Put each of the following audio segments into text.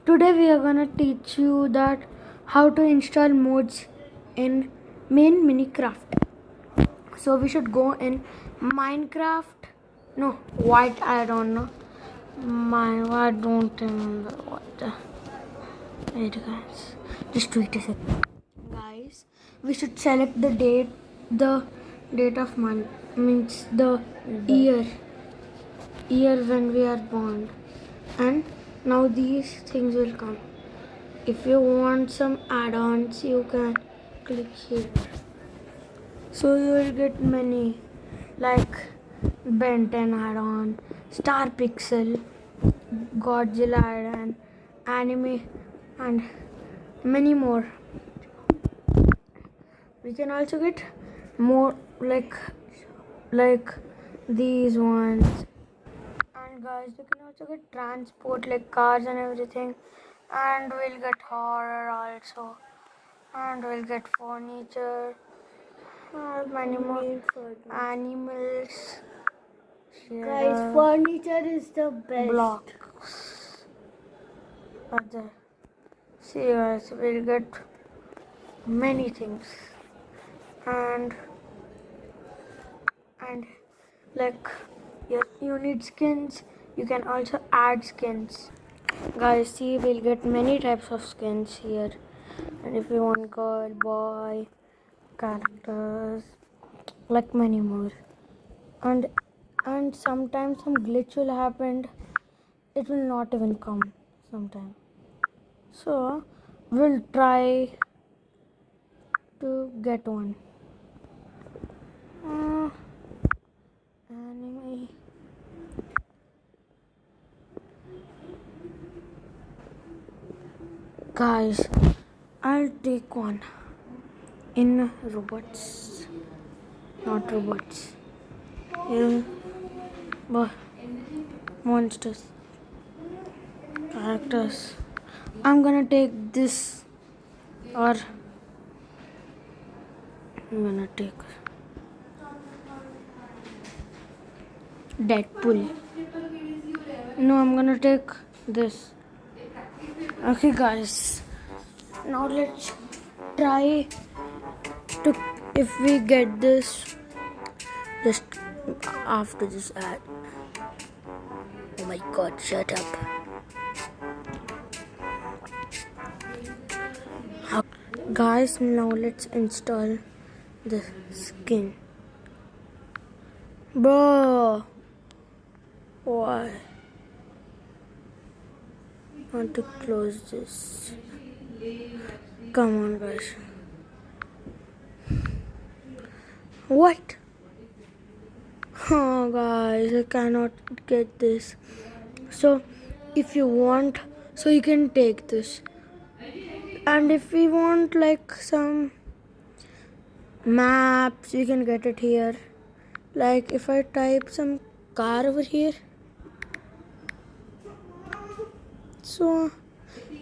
Today we are gonna teach you that how to install mods in main Minecraft. So we should go in Minecraft. No, what I don't know. I don't remember what. Wait, guys, just wait a second. Guys, we should select the date of month means the year when we are born, and now these things will come. If you want some add-ons, you can click here. So you will get many like Ben 10 add-on, Star Pixel, Godzilla add-on, anime, and many more. We can also get more like these ones. And guys, you can also get transport like cars and everything. And we'll get horror also. And we'll get furniture. Many more animals. Guys, furniture is the best. Blocks. Are there. See guys, we'll get many things. And like you need skins, you can also add skins. Guys, see, we'll get many types of skins here. And if you want girl, boy, characters, like many more. And sometimes some glitch will happen, it will not even come sometime. So we'll try to get one. Anime. Guys, I'll take one in robots, not robots. But monsters, characters. I'm gonna take this, or I'm gonna take Deadpool. No, I'm gonna take this. Okay, guys. Now let's try to if we get this just after this ad. Oh my god, shut up. Guys, now let's install the skin. Bro, why? I want to close this. Come on, guys. What? Oh, guys, I cannot get this. So, if you want, so you can take this. And if we want like some maps, you can get it here. Like if I type some car over here, so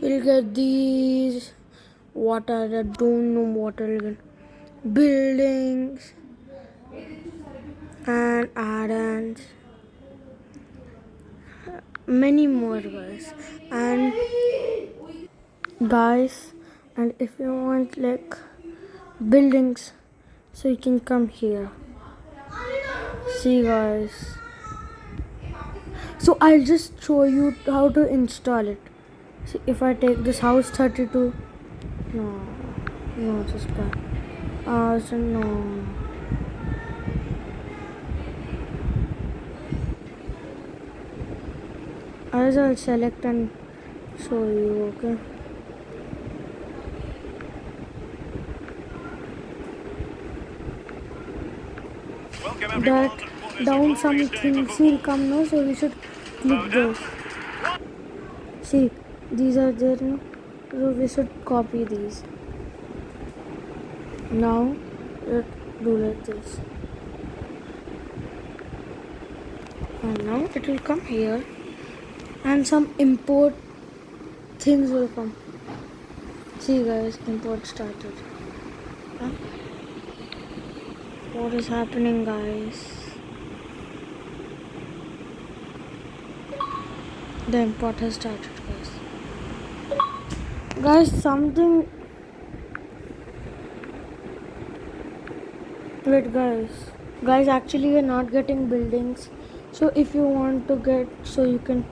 we'll get these. What are the don't know what are even buildings and add-ons, many more guys. And if you want like buildings, so you can come here. See guys, so I'll just show you how to install it. See, if I take this house 32, no, just that. So no. I'll select and show you, okay? That down some things will come now, so we should click those. See, these are there now, so we should copy these. Now let's do like this, and now it will come here, and some import things will come. See guys, import started. Huh? What is happening, guys? The import has started, guys. Guys, something. Wait, guys. Guys, actually, we're not getting buildings. So, if you want to get, so you can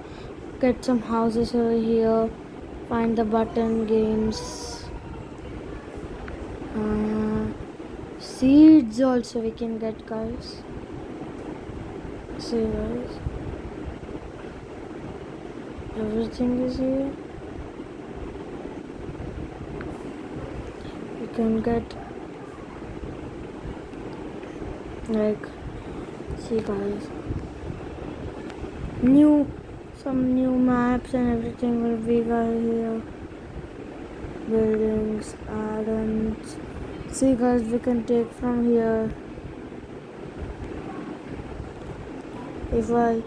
get some houses over here. Find the button games. Seeds also we can get, guys. See, guys. Everything is here. You can get, like, see, guys. Some new maps and everything will be guys here. Buildings, add-ons. See, guys, we can take from here. If I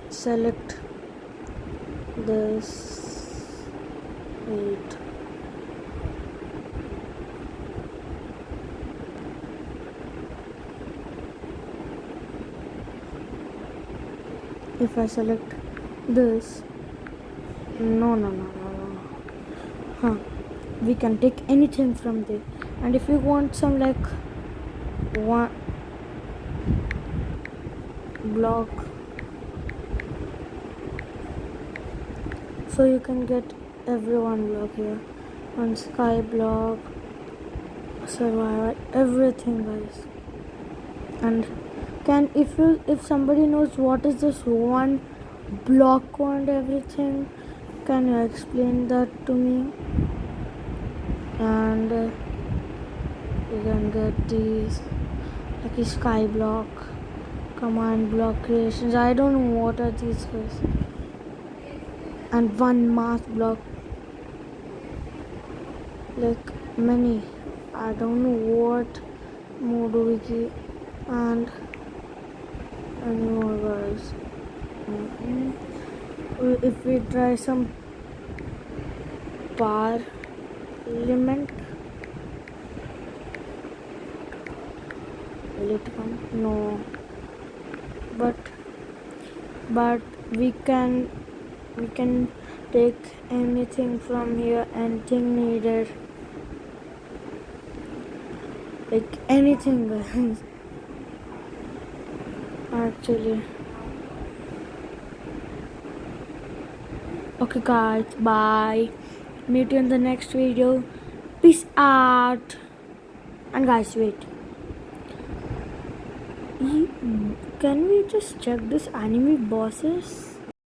select this, wait. If I select this, no. We can take anything from there. And if you want some like one block, so you can get every one block here. One sky block, survival, everything, guys. And if somebody knows what is this one block and everything, can you explain that to me? And you can get these like a sky block, command block creations. I don't know what are these guys. And one mass block, like many. I don't know what more do we get. And any more, guys. If we try some parliament, will it come? No. But we can take anything from here, anything needed, like anything, guys. Actually, okay, guys, bye. Meet you in the next video. Peace out. And guys, wait, can we just check this anime bosses?